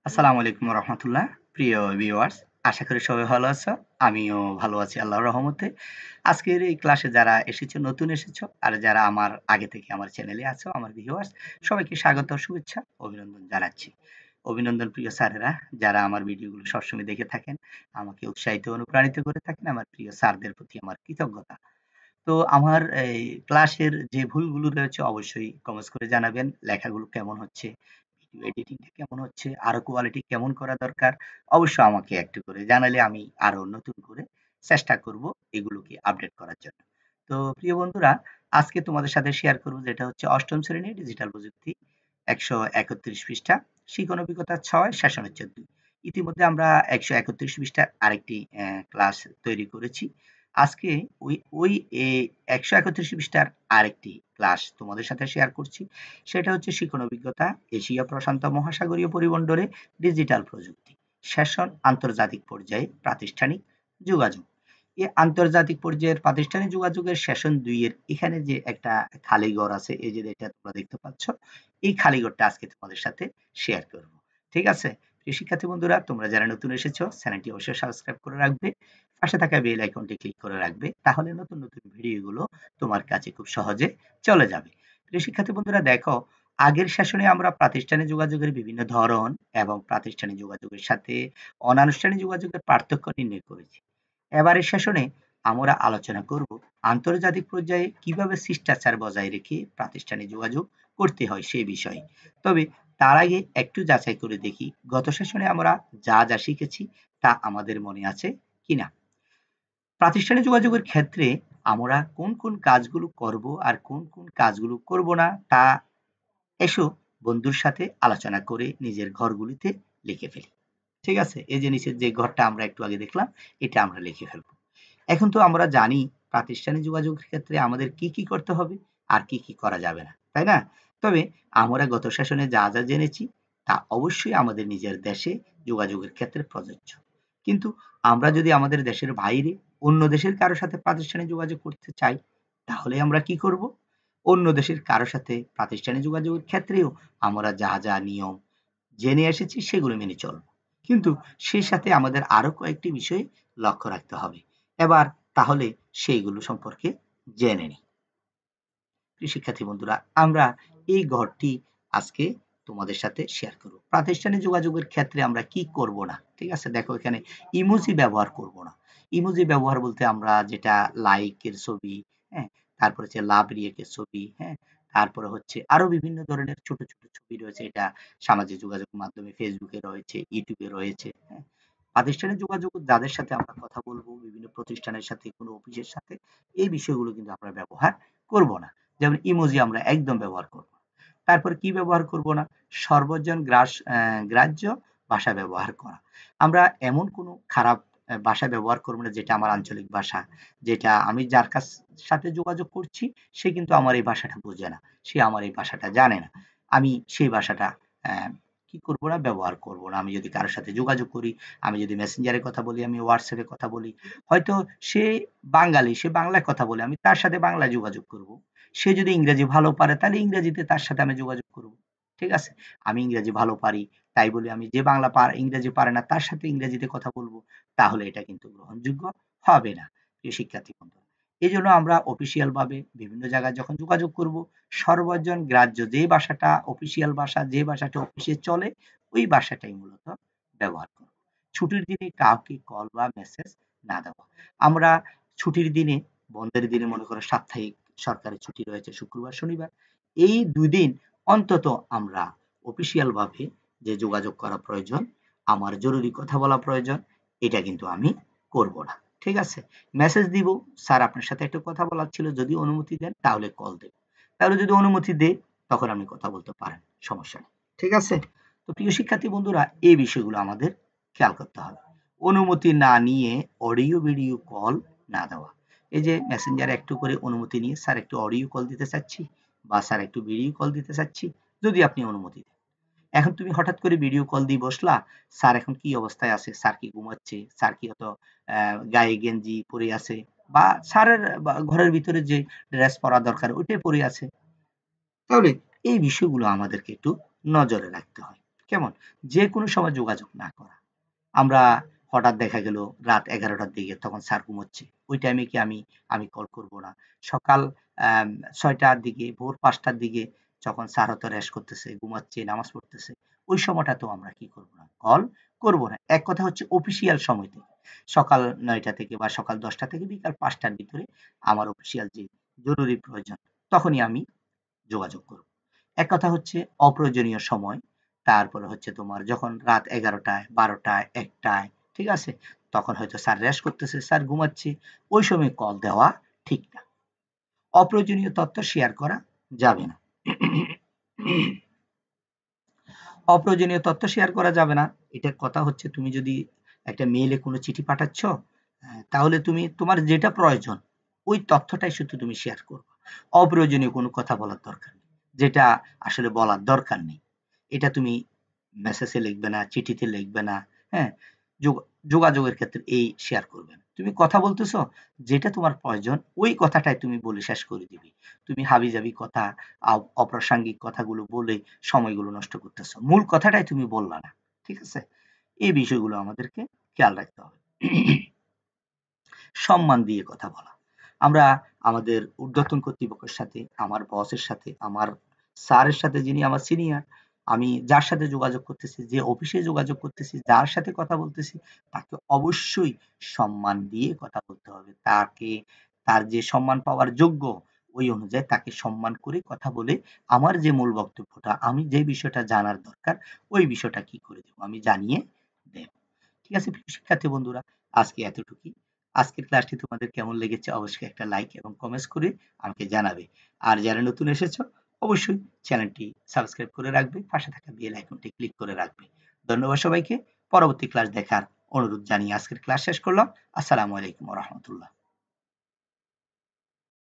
আসসালামু আলাইকুম রহমতুল্লাহ। প্রিয় ভিউয়ার্স, আশা করি সবাই ভালো আছো। আমিও ভালো আছি আল্লাহর রহমতে। আজকের এই ক্লাসে যারা এসেছো, নতুন এসেছো, আর যারা আমার আগে থেকে আমার চ্যানেলে আছো, আমার ভিউয়ার্স, সবাইকে স্বাগত, শুভেচ্ছা, অভিনন্দন জানাচ্ছি। অভিনন্দন প্রিয় স্যারেরা, যারা আমার ভিডিওগুলো সবসময় দেখে থাকেন, আমাকে উৎসাহিত অনুপ্রাণিত করে থাকেন, আমার প্রিয় স্যারদের প্রতি আমার কৃতজ্ঞতা। তো আমার এই ক্লাসের যে ভুলগুলো রয়েছে অবশ্যই কমেন্টস করে জানাবেন। লেখাগুলো কেমন হচ্ছে, ভিডিও এডিটিংটা কেমন হচ্ছে, আরো কোয়ালিটি কেমন করা দরকার, অবশ্যই আমাকে একটু করে জানালে আমি আরো নতুন করে চেষ্টা করব এগুলোকে আপডেট করার জন্য। তো প্রিয় বন্ধুরা, আজকে তোমাদের সাথে শেয়ার করব যেটা হচ্ছে ৮ম শ্রেণী ডিজিটাল প্রযুক্তি ১৩১ পৃষ্ঠা, শিখন অভিজ্ঞতা ৬, সেশন হচ্ছে ২। ইতিমধ্যে আমরা ১৩১ পৃষ্ঠার আরেকটি ক্লাস তৈরি করেছি। আজকে ওই ওই এ ১৩১ পৃষ্ঠার আরেকটি ক্লাস তোমাদের সাথে শেয়ার করছি। সেটা হচ্ছে শিখন অভিজ্ঞতা এশিয়া প্রশান্ত মহাসাগরীয় পরিমণ্ডলে ডিজিটাল প্রযুক্তি। সেশন আন্তর্জাতিক পর্যায়ে প্রাতিষ্ঠানিক যোগাযোগ। এই আন্তর্জাতিক পর্যায়ের প্রাতিষ্ঠানিক যোগাযোগের সেশন ২ এর এখানে যে একটা খালি ঘর আছে, এই যে এটা তোমরা দেখতে পাচ্ছ, এই খালি ঘরটা আজকে তোমাদের সাথে শেয়ার করব। ঠিক আছে? প্রিয় শিক্ষার্থী বন্ধুরা, তোমরা যারা নতুন এসেছো চ্যানেলটি অবশ্যই সাবস্ক্রাইব করে রাখবে। পাশে থাকা বেল আইকনটি ক্লিক করে রাখবে, তাহলে নতুন নতুন ভিডিওগুলো তোমার কাছে খুব সহজে চলে যাবে। প্রিয় শিক্ষার্থী বন্ধুরা, দেখো, আগের সেশনে আমরা প্রাতিষ্ঠানিক যোগাযোগের বিভিন্ন ধরন এবং প্রাতিষ্ঠানিক যোগাযোগের সাথে অনানুষ্ঠানিক যোগাযোগের পার্থক্য নির্ণয় করেছি। এবারের সেশনে আমরা আলোচনা করব আন্তর্জাতিক পর্যায়ে কিভাবে শিষ্টাচার বজায় রেখে প্রাতিষ্ঠানিক যোগাযোগ করতে হয় সেই বিষয়ে। তবে তার আগে একটু যাচাই করে দেখি গত সেশনে আমরা যা যা শিখেছি তা আমাদের মনে আছে কিনা। প্রাতিষ্ঠানিক যোগাযোগের ক্ষেত্রে আমরা কোন কোন কাজগুলো করব আর কোন কোন কাজগুলো করব না তা এসো বন্ধুর সাথে আলোচনা করে নিজের ঘরগুলিতে লিখে ফেলি। ঠিক আছে? এই যে নিচের যে ঘরটা আমরা একটু আগে দেখলাম, এটা আমরা লিখে ফেলবো। এখন তো আমরা জানি প্রাতিষ্ঠানিক যোগাযোগের ক্ষেত্রে আমাদের কি কি করতে হবে আর কি কি করা যাবে না, তাই না? তবে আমরা গত সেশনে যা যা জেনেছি তা অবশ্যই আমাদের নিজের দেশে যোগাযোগের ক্ষেত্রে প্রযোজ্য। কিন্তু আমরা যদি আমাদের দেশের বাইরে অন্য দেশের কারো সাথে প্রাতিষ্ঠানিক যোগাযোগ করতে চাই, তাহলে আমরা কি করব? অন্য দেশের কারো সাথে প্রাতিষ্ঠানিক যোগাযোগের ক্ষেত্রেও আমরা যা যা নিয়ম জেনে এসেছি সেগুলো মেনে চলব। কিন্তু সেই সাথে আমাদের আরো কয়েকটি বিষয় লক্ষ্য রাখতে হবে। এবার তাহলে সেইগুলো সম্পর্কে জেনে নিই। প্রিয় শিক্ষার্থী বন্ধুরা, আমরা এই ঘরটি আজকে তোমাদের সাথে শেয়ার করব। প্রাতিষ্ঠানিক যোগাযোগের ক্ষেত্রে আমরা কি করব না, ঠিক আছে? দেখো, এখানে ইমোজি ব্যবহার করব না। ইমোজি ব্যবহার বলতে আমরা যেটা লাইকের ছবি, হ্যাঁ, তারপরে হচ্ছে লাভ রিয়েক্টের ছবি, হ্যাঁ, তারপরে হচ্ছে আরো বিভিন্ন ধরনের ছোট ছোট ছবি রয়েছে, এটা সামাজিক যোগাযোগ মাধ্যমে ফেসবুকে রয়েছে, ইউটিউবে রয়েছে, হ্যাঁ। প্রাতিষ্ঠানিক যোগাযোগ যাদের সাথে আমরা কথা বলবো, বিভিন্ন প্রতিষ্ঠানের সাথে, কোনো অফিসের সাথে, এই বিষয়গুলো কিন্তু আমরা ব্যবহার করব না। যেমন ইমোজি আমরা একদম ব্যবহার করব না। তারপরে কি ব্যবহার করব না? সর্বজন গ্রাহ্য ভাষা ব্যবহার করা। আমরা এমন কোনো খারাপ ভাষা ব্যবহার করব না যেটা আমার আঞ্চলিক ভাষা, যেটা আমি যার সাথে যোগাযোগ করছি সে কিন্তু আমার এই ভাষাটা বোঝে না, সে আমার এই ভাষাটা জানে না। আমি সেই ভাষাটা কি করব না? ব্যবহার করব না। আমি যদি কারো সাথে যোগাযোগ করি, আমি যদি মেসেঞ্জারে কথা বলি, আমি হোয়াটসঅ্যাপে কথা বলি, হয়তো সে বাঙালি, সে বাংলায় কথা বলে, আমি তার সাথে বাংলায় যোগাযোগ করব। সে যদি ইংরেজি ভালো পারে তাহলে ইংরেজিতে তার সাথে আমি যোগাযোগ করব। ঠিক আছে? আমি ইংরেজি ভালো পারি, তাই বলে আমি যে ইংরেজি পারে না তার সাথে ইংরেজিতে কথা বলবো, তাহলে এটা কিন্তু গ্রহণযোগ্য হবে না, প্রিয় শিক্ষার্থী বন্ধুরা। এজন্য আমরা অফিসিয়াল ভাবে বিভিন্ন জায়গায় যখন যোগাযোগ করব, সর্বজন গ্রাহ্য যে ভাষাটা অফিসিয়াল ভাষা, যে ভাষাটা অফিসে চলে, ওই ভাষাটাই মূলত ব্যবহার করব। ছুটির দিনে কাউকে কল বা মেসেজ না দেওয়া। আমরা ছুটির দিনে, বন্ধের দিনে, মনে করো সাপ্তাহিক সরকারি ছুটি রয়েছে শুক্রবার, শনিবার, এই ২ দিন অন্তত আমরা অফিসিয়াল ভাবে যে যোগাযোগ করা প্রয়োজন, আমার জরুরি কথা বলা প্রয়োজন, এটা কিন্তু আমি করব না। ঠিক আছে? মেসেজ দিব, স্যার আপনার সাথে একটু কথা বলার ছিল, যদি অনুমতি দেন তাহলে কল দেব। তাহলে যদি অনুমতি দেয় তখন আপনি কথা বলতে পারেন, সমস্যা নেই। ঠিক আছে? তো প্রিয় শিক্ষার্থী বন্ধুরা, এই বিষয়গুলো আমাদের খেয়াল করতে হবে। অনুমতি না নিয়ে অডিও ভিডিও কল না দেওয়া। এই যে মেসেঞ্জারে একটু করে অনুমতি নিয়ে, স্যার একটু অডিও কল দিতে চাচ্ছি বা স্যার একটু ভিডিও কল দিতে চাচ্ছি, যদি আপনি অনুমতি দেন। এখন তুমি হঠাৎ করে ভিডিও কল দিয়ে বসলা, স্যার এখন কি অবস্থায় আছে, স্যার কি ঘুমাচ্ছে, স্যার কি হয়তো গায়ে গেঞ্জি পরে আছে, বা স্যারের ঘরের ভিতরে যে ড্রেস পরা দরকার ওইটাই পরে আছে। তাহলে এই বিষয়গুলো আমাদেরকে একটু নজরে রাখতে হয়। কেমন? যে কোনো সময় যোগাযোগ না করা। আমরা হঠাৎ দেখা গেল রাত ১১টার দিকে তখন স্যার ঘুমোচ্ছে। ওই টাইমে কি আমি কল করব না। সকাল ৬টার দিকে, ভোর ৫টার দিকে যখন স্যার হয়তো রেস্ট করতেছে, ঘুমাচ্ছে, নামাজ পড়তেছে, ওই সময়টাতেও আমরা কি করব না? কল করব না। এক কথা হচ্ছে অফিসিয়াল সময় থেকে। সকাল ৯টা থেকে বা সকাল ১০টা থেকে বিকাল ৫টার ভিতরে আমার অফিসিয়াল যে জরুরি প্রয়োজন, তখনই আমি যোগাযোগ করব। এক কথা হচ্ছে অপ্রয়োজনীয় সময়, তারপরে হচ্ছে তোমার যখন রাত ১১টায়, ১২টায়, ১টায়, ঠিক আছে? তখন হয়তো স্যার রেস্ট করতেছে, স্যার ঘুমাচ্ছে, ওই সময় কল দেওয়া ঠিক না। অপ্রয়োজনীয় তথ্য শেয়ার করা যাবে না। অপ্রয়োজনীয় তথ্য শেয়ার করা যাবে না। এটার কথা হচ্ছে তুমি যদি একটা মেইলে কোনো চিঠি পাঠাচ্ছ, তাহলে তুমি তোমার যেটা প্রয়োজন ওই তথ্যটাই শুধু তুমি শেয়ার করবা। অপ্রয়োজনীয় কোনো কথা বলার দরকার নেই। যেটা আসলে বলার দরকার নেই। এটা তুমি মেসেজে লিখবে না, চিঠিতে লিখবে না, হ্যাঁ? যোগ যোগাযোগের ক্ষেত্রে এই শেয়ার করবে না। তুমি কথা বলতেছো, যেটা তোমার প্রয়োজন ওই কথাটাই তুমি বলে শেষ করে দিবে। তুমি হাবিজাবি কথা, অপ্রাসঙ্গিক কথাগুলো বলে সময়গুলো নষ্ট করতেছো। মূল কথাটাই তুমি বললা না। ঠিক আছে? এই বিষয়গুলো আমাদেরকে খেয়াল রাখতে হবে। সম্মান দিয়ে কথা বলা। আমরা আমাদের ঊর্ধ্বতন কর্তৃপক্ষের সাথে, আমার বসের সাথে, আমার স্যারের সাথে যিনি আমার সিনিয়র, আমি যার সাথে যোগাযোগ করতেছি, যে অফিসে যোগাযোগ করতেছি, যার সাথে কথা বলতেছি, তাকে অবশ্যই সম্মান দিয়ে কথা বলতে হবে। তার যে সম্মান পাওয়ার যোগ্য, ওই অনুযায়ী তাকে সম্মান করে কথা বলে আমার যে মূল বক্তব্যটা, আমি যে বিষয়টা জানার দরকার, ওই বিষয়টা কি করে দেব? আমি জানিয়ে দেব। ঠিক আছে প্রিয় শিক্ষার্থী বন্ধুরা, আজকে এতটুকুই। আজকের ক্লাসটি তোমাদের কেমন লেগেছে অবশ্যই একটা লাইক এবং কমেন্টস করে আমাকে জানাবে। আর যারা নতুন এসেছো অবশ্যই চ্যানেলটি সাবস্ক্রাইব করে রাখবে, পাশে থাকা বেল আইকনটি ক্লিক করে রাখবে। ধন্যবাদ সবাইকে। পরবর্তী ক্লাস দেখার অনুরোধ জানিয়ে আজকের ক্লাস শেষ করলাম। আসসালামু আলাইকুম ওয়া রাহমাতুল্লাহ।